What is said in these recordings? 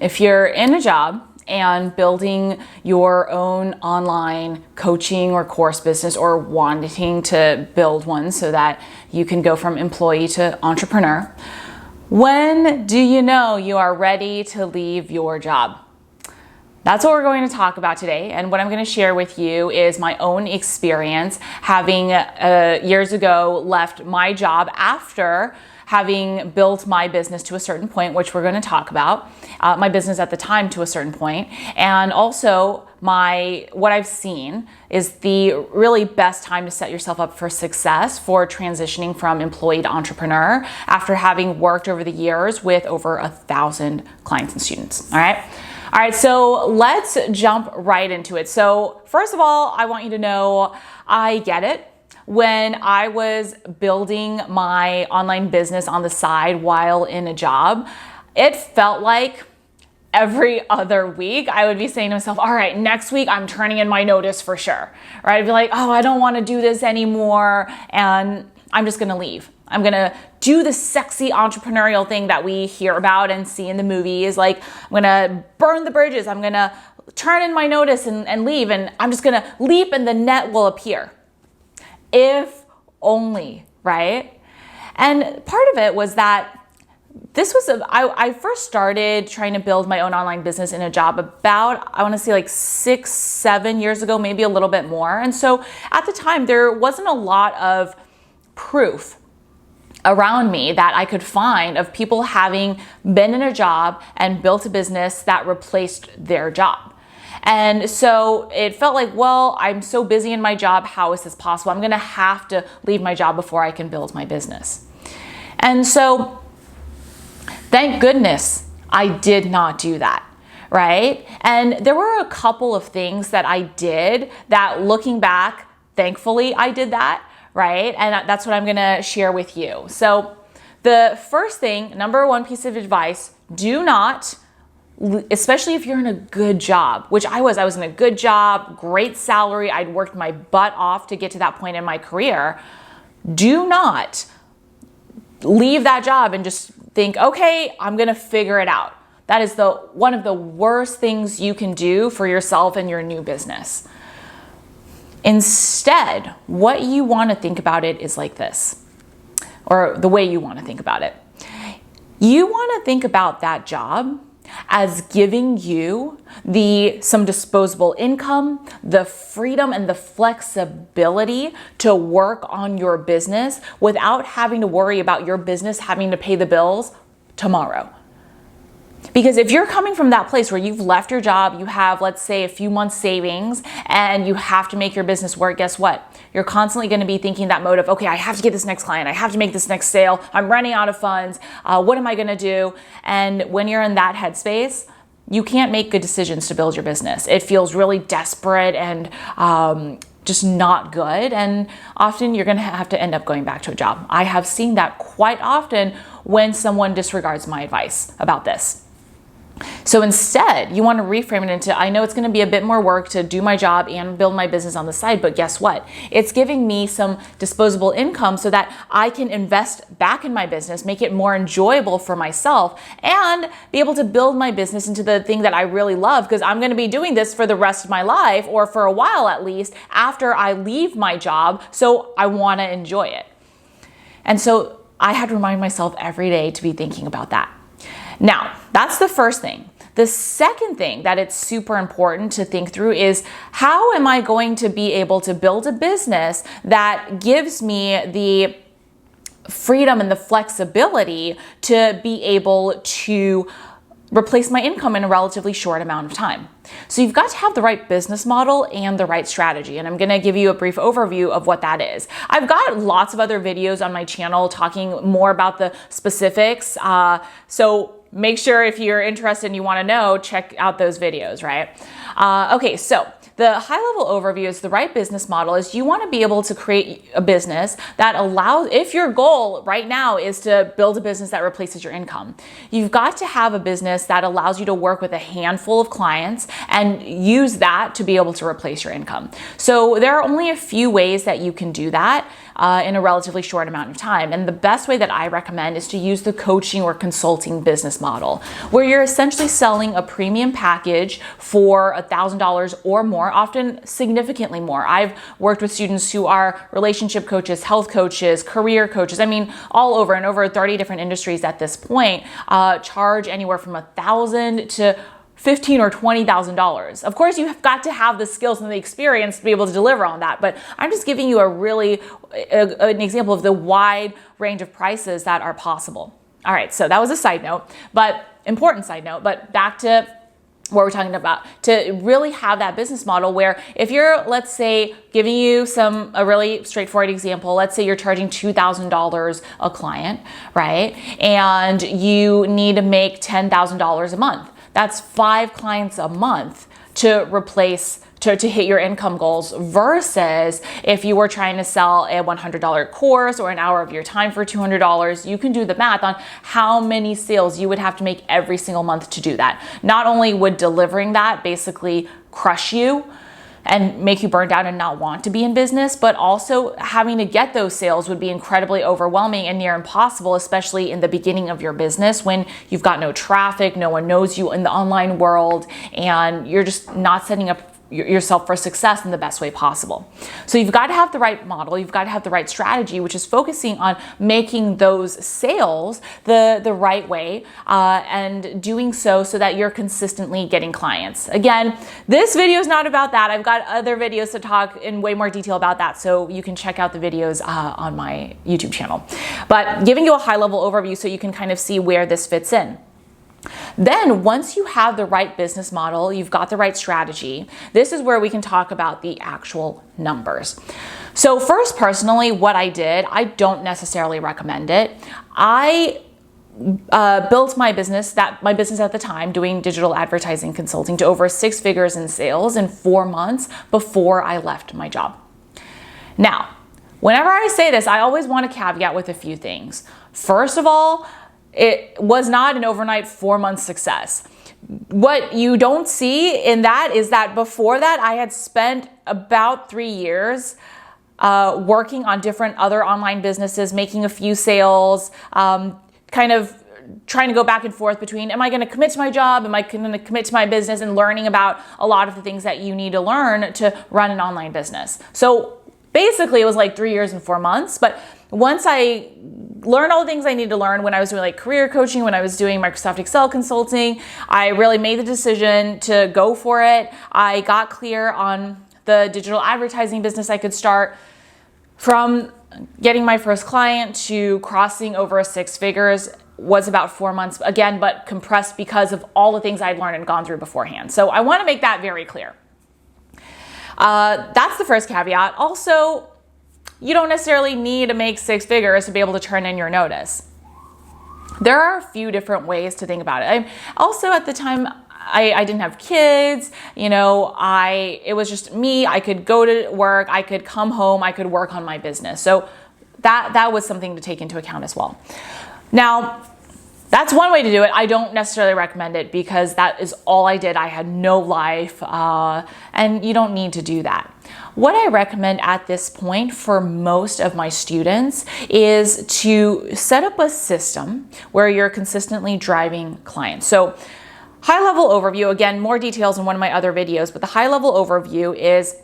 if you're in a job and building your own online coaching or course business, or wanting to build one so that you can go from employee to entrepreneur, when do you know you are ready to leave your job? That's what we're going to talk about today. And what I'm going to share with you is my own experience having years ago left my job after having built my business to a certain point, which we're going to talk about, my business at the time to a certain point. And also what I've seen is the really best time to set yourself up for success for transitioning from employee to entrepreneur after having worked over the years with over 1,000 clients and students. All right, so let's jump right into it. So first of all, I want you to know I get it. When I was building my online business on the side while in a job, it felt like every other week I would be saying to myself, all right, next week I'm turning in my notice for sure. Right? I'd be like, oh, I don't want to do this anymore, and I'm just going to leave. I'm going to do the sexy entrepreneurial thing that we hear about and see in the movies. Like, I'm going to burn the bridges. I'm going to turn in my notice and leave, and I'm just going to leap and the net will appear. If only, right? And part of it was that I first started trying to build my own online business in a job about, I want to say like 6-7 years ago, maybe a little bit more. And so at the time, there wasn't a lot of proof around me that I could find of people having been in a job and built a business that replaced their job. And so it felt like, well, I'm so busy in my job. How is this possible? I'm going to have to leave my job before I can build my business. And so thank goodness I did not do that, right? And there were a couple of things that I did that, looking back, thankfully I did that, right? And that's what I'm going to share with you. So the first thing, number one piece of advice, do not, especially if you're in a good job, which I was in a good job, great salary, I'd worked my butt off to get to that point in my career. Do not leave that job and just think, okay, I'm going to figure it out. That is one of the worst things you can do for yourself and your new business. Instead, what you want to think about it is like this, or the way you want to think about it. You want to think about that job as giving you some disposable income, the freedom and the flexibility to work on your business without having to worry about your business having to pay the bills tomorrow. Because if you're coming from that place where you've left your job, you have, let's say, a few months savings, and you have to make your business work, guess what? You're constantly going to be thinking that mode of, okay, I have to get this next client. I have to make this next sale. I'm running out of funds. What am I going to do? And when you're in that headspace, you can't make good decisions to build your business. It feels really desperate and just not good. And often you're going to have to end up going back to a job. I have seen that quite often when someone disregards my advice about this. So instead, you want to reframe it into, I know it's going to be a bit more work to do my job and build my business on the side, but guess what? It's giving me some disposable income so that I can invest back in my business, make it more enjoyable for myself, and be able to build my business into the thing that I really love, because I'm going to be doing this for the rest of my life, or for a while at least, after I leave my job, so I want to enjoy it. And so I had to remind myself every day to be thinking about that. Now, that's the first thing. The second thing that it's super important to think through is, how am I going to be able to build a business that gives me the freedom and the flexibility to be able to replace my income in a relatively short amount of time? So you've got to have the right business model and the right strategy. And I'm going to give you a brief overview of what that is. I've got lots of other videos on my channel talking more about the specifics. So make sure, if you're interested and you want to know, check out those videos, right? Okay, so the high-level overview is, the right business model is, you want to be able to create a business that allows, if your goal right now is to build a business that replaces your income, you've got to have a business that allows you to work with a handful of clients and use that to be able to replace your income. So there are only a few ways that you can do that. in a relatively short amount of time. And the best way that I recommend is to use the coaching or consulting business model, where you're essentially selling a premium package for $1,000 or more, often significantly more. I've worked with students who are relationship coaches, health coaches, career coaches, I mean, all over, in over 30 different industries at this point, charge anywhere from $1,000 to $15,000 or $20,000. Of course, you have got to have the skills and the experience to be able to deliver on that, but I'm just giving you an example of the wide range of prices that are possible. All right, so that was a side note, but important side note, but back to what we're talking about, to really have that business model where if you're, let's say, giving you a really straightforward example, let's say you're charging $2,000 a client, right? And you need to make $10,000 a month. That's 5 clients a month to replace, to hit your income goals, versus if you were trying to sell a $100 course or an hour of your time for $200, you can do the math on how many sales you would have to make every single month to do that. Not only would delivering that basically crush you and make you burned out and not want to be in business, but also having to get those sales would be incredibly overwhelming and near impossible, especially in the beginning of your business when you've got no traffic, no one knows you in the online world, and you're just not setting up yourself for success in the best way possible. So you've got to have the right model, you've got to have the right strategy, which is focusing on making those sales the right way, and doing so that you're consistently getting clients. Again, this video is not about that. I've got other videos to talk in way more detail about that, so you can check out the videos on my YouTube channel. But giving you a high-level overview so you can kind of see where this fits in. Then once you have the right business model, you've got the right strategy, this is where we can talk about the actual numbers. So first, personally, what I did, I don't necessarily recommend it. I built my business at the time, doing digital advertising consulting, to over 6 figures in sales in 4 months before I left my job. Now, whenever I say this, I always want to caveat with a few things. First of all, it was not an overnight 4-month success. What you don't see in that is that before that, I had spent about 3 years working on different other online businesses, making a few sales, kind of trying to go back and forth between, am I going to commit to my job? Am I going to commit to my business? And learning about a lot of the things that you need to learn to run an online business. So basically, it was like 3 years and 4 months. But once I learned all the things I needed to learn when I was doing like career coaching, when I was doing Microsoft Excel consulting, I really made the decision to go for it. I got clear on the digital advertising business I could start. From getting my first client to crossing over 6 figures was about 4 months, again, but compressed because of all the things I'd learned and gone through beforehand. So I want to make that very clear. That's the first caveat. Also, you don't necessarily need to make 6 figures to be able to turn in your notice. There are a few different ways to think about it. Also, at the time, I didn't have kids, it was just me. I could go to work, I could come home, I could work on my business. So that was something to take into account as well. Now, that's one way to do it. I don't necessarily recommend it because that is all I did. I had no life, and you don't need to do that. What I recommend at this point for most of my students is to set up a system where you're consistently driving clients. So high-level overview, again, more details in one of my other videos, but the high-level overview is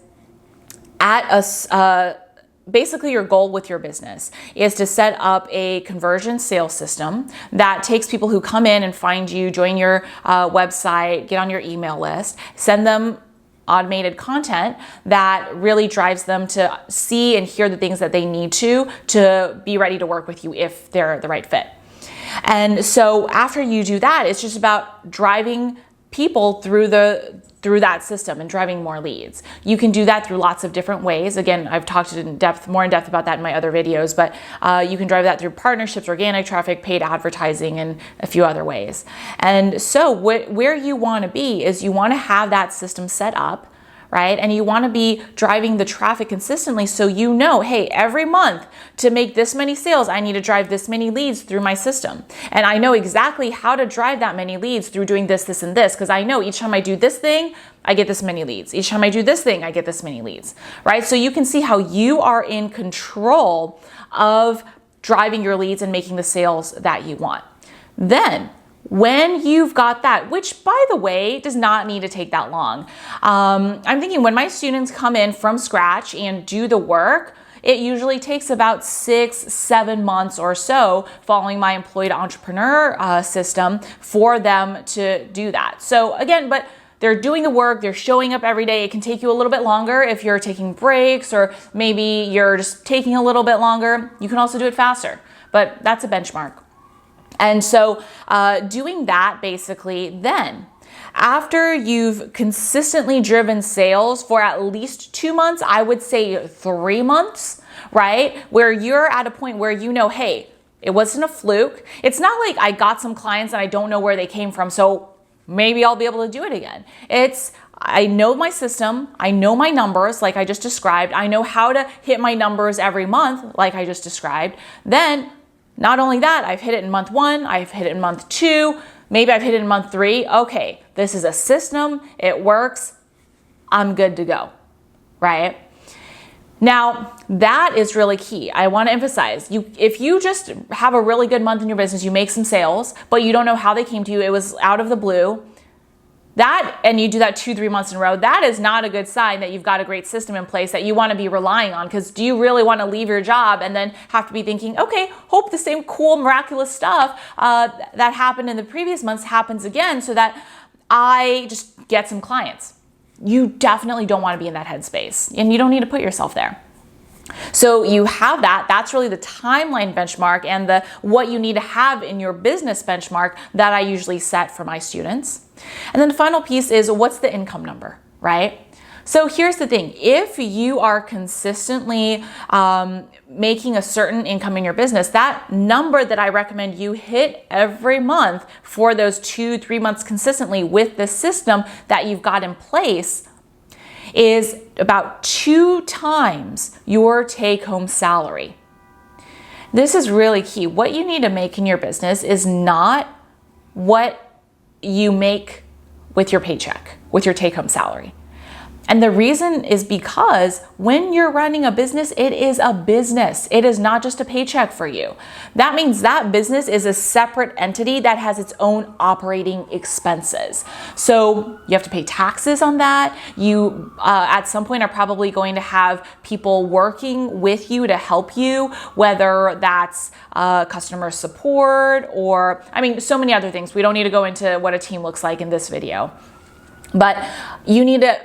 basically your goal with your business is to set up a conversion sales system that takes people who come in and find you, join your website, get on your email list, send them automated content that really drives them to see and hear the things that they need to be ready to work with you if they're the right fit. And so after you do that, it's just about driving people through that system and driving more leads. You can do that through lots of different ways. Again, I've talked more in depth about that in my other videos, but you can drive that through partnerships, organic traffic, paid advertising, and a few other ways. And so where you want to be is you want to have that system set up, right? And you want to be driving the traffic consistently so you know, hey, every month to make this many sales, I need to drive this many leads through my system. And I know exactly how to drive that many leads through doing this, this, and this, because I know each time I do this thing, I get this many leads. Each time I do this thing, I get this many leads, right? So you can see how you are in control of driving your leads and making the sales that you want. Then, when you've got that, which by the way, does not need to take that long. I'm thinking when my students come in from scratch and do the work, it usually takes about 6-7 months or so following my employee to entrepreneur system for them to do that. So again, but they're doing the work, they're showing up every day. It can take you a little bit longer if you're taking breaks or maybe you're just taking a little bit longer. You can also do it faster, but that's a benchmark. And so doing that basically then, after you've consistently driven sales for at least 2 months, I would say 3 months, right? Where you're at a point where you know, hey, it wasn't a fluke. It's not like I got some clients and I don't know where they came from, so maybe I'll be able to do it again. I know my system, I know my numbers like I just described, I know how to hit my numbers every month like I just described. Then not only that, I've hit it in month 1, I've hit it in month 2, maybe I've hit it in month 3. Okay, this is a system, it works, I'm good to go, right? Now, that is really key. I want to emphasize, if you just have a really good month in your business, you make some sales, but you don't know how they came to you, it was out of the blue, and you do that 2-3 months in a row, that is not a good sign that you've got a great system in place that you want to be relying on. Because do you really want to leave your job and then have to be thinking, okay, hope the same cool, miraculous stuff that happened in the previous months happens again so that I just get some clients? You definitely don't want to be in that headspace, and you don't need to put yourself there. So you have that. That's really the timeline benchmark and the what you need to have in your business benchmark that I usually set for my students. And then the final piece is, what's the income number, right? So here's the thing. If you are consistently making a certain income in your business, that number that I recommend you hit every month for those 2-3 months consistently with the system that you've got in place is about 2 times your take-home salary. This is really key. What you need to make in your business is not what you make with your paycheck, with your take-home salary. And the reason is because when you're running a business, it is a business. It is not just a paycheck for you. That means that business is a separate entity that has its own operating expenses. So you have to pay taxes on that. You, at some point, are probably going to have people working with you to help you, whether that's customer support or, so many other things. We don't need to go into what a team looks like in this video. But you need to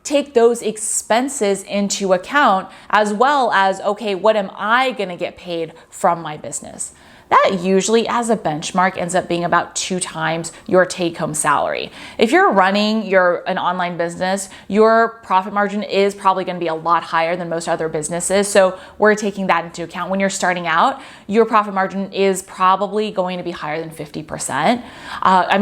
take those expenses into account, as well as, okay, what am I gonna get paid from my business? That usually, as a benchmark, ends up being about 2 times your take-home salary. If you're running an online business, your profit margin is probably gonna be a lot higher than most other businesses. So we're taking that into account. When you're starting out, your profit margin is probably going to be higher than 50%.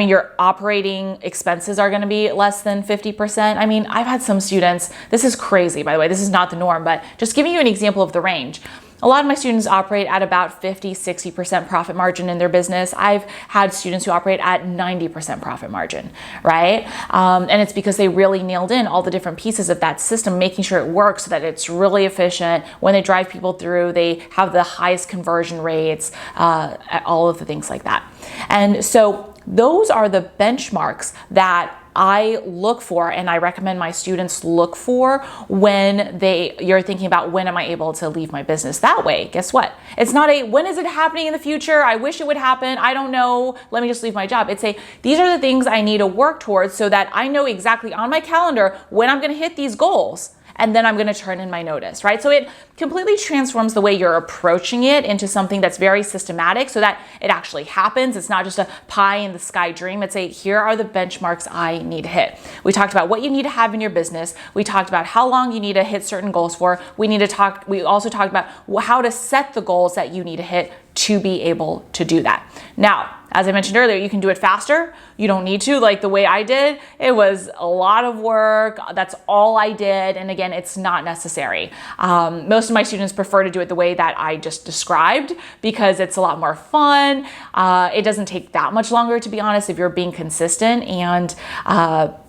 Your operating expenses are gonna be less than 50%. I've had some students, this is crazy, by the way, this is not the norm, but just giving you an example of the range. A lot of my students operate at about 50-60% profit margin in their business. I've had students who operate at 90% profit margin, right? And it's because they really nailed in all the different pieces of that system, making sure it works so that it's really efficient. When they drive people through, they have the highest conversion rates, all of the things like that. And so those are the benchmarks that I look for, and I recommend my students look for when you're thinking about, when am I able to leave my business? That way, guess what? It's not when is it happening in the future? I wish it would happen. I don't know. Let me just leave my job. It's these are the things I need to work towards so that I know exactly on my calendar when I'm going to hit these goals. And then I'm going to turn in my notice, right? So it completely transforms the way you're approaching it into something that's very systematic so that it actually happens. It's not just a pie in the sky dream. It's here are the benchmarks I need to hit. We talked about what you need to have in your business. We talked about how long you need to hit certain goals for. We also talked about how to set the goals that you need to hit to be able to do that. Now, as I mentioned earlier, you can do it faster. You don't need to, like the way I did. It was a lot of work. That's all I did. And again, it's not necessary. Most of my students prefer to do it the way that I just described because it's a lot more fun. It doesn't take that much longer, to be honest, if you're being consistent and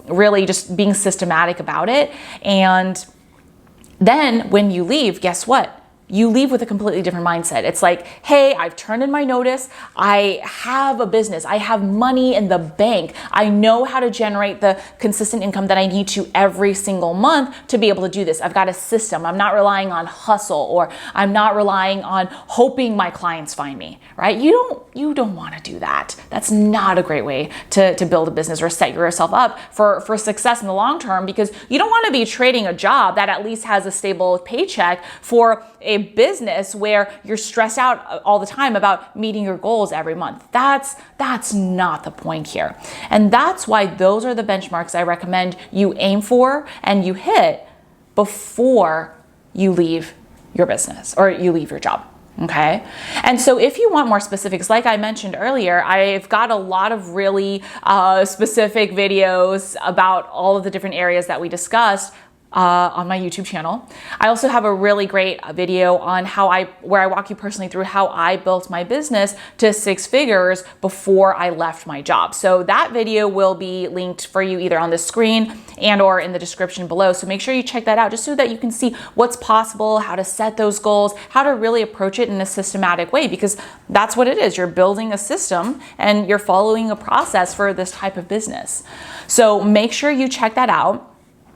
really just being systematic about it. And then when you leave, guess what? You leave with a completely different mindset. It's like, hey, I've turned in my notice. I have a business. I have money in the bank. I know how to generate the consistent income that I need to every single month to be able to do this. I've got a system. I'm not relying on hustle, or I'm not relying on hoping my clients find me, right? You don't want to do that. That's not a great way to build a business or set yourself up for success in the long term, because you don't want to be trading a job that at least has a stable paycheck for a business where you're stressed out all the time about meeting your goals every month. That's not the point here. And that's why those are the benchmarks I recommend you aim for and you hit before you leave your business or you leave your job. Okay. And so if you want more specifics, like I mentioned earlier, I've got a lot of really specific videos about all of the different areas that we discussed on my YouTube channel. I also have a really great video on where I walk you personally through how I built my business to 6 figures before I left my job. So that video will be linked for you either on the screen and or in the description below. So make sure you check that out just so that you can see what's possible, how to set those goals, how to really approach it in a systematic way, because that's what it is. You're building a system and you're following a process for this type of business. So make sure you check that out.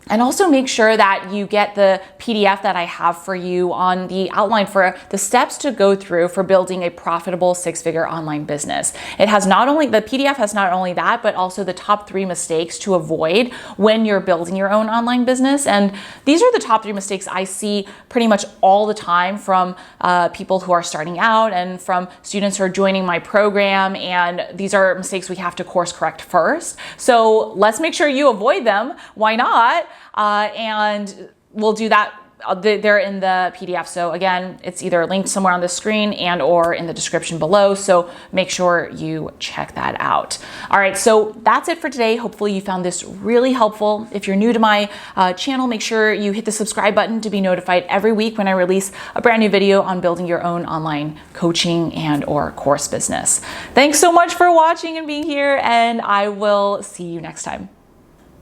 And also make sure that you get the PDF that I have for you on the outline for the steps to go through for building a profitable 6-figure online business. It has not only, the PDF has not only that, but also the top 3 mistakes to avoid when you're building your own online business. And these are the top 3 mistakes I see pretty much all the time from people who are starting out and from students who are joining my program. And these are mistakes we have to course correct first. So let's make sure you avoid them. Why not? And we'll do that. They're in the PDF. So again, it's either linked somewhere on the screen and or in the description below. So make sure you check that out. All right, so that's it for today. Hopefully you found this really helpful. If you're new to my channel, make sure you hit the subscribe button to be notified every week when I release a brand new video on building your own online coaching and or course business. Thanks so much for watching and being here, and I will see you next time.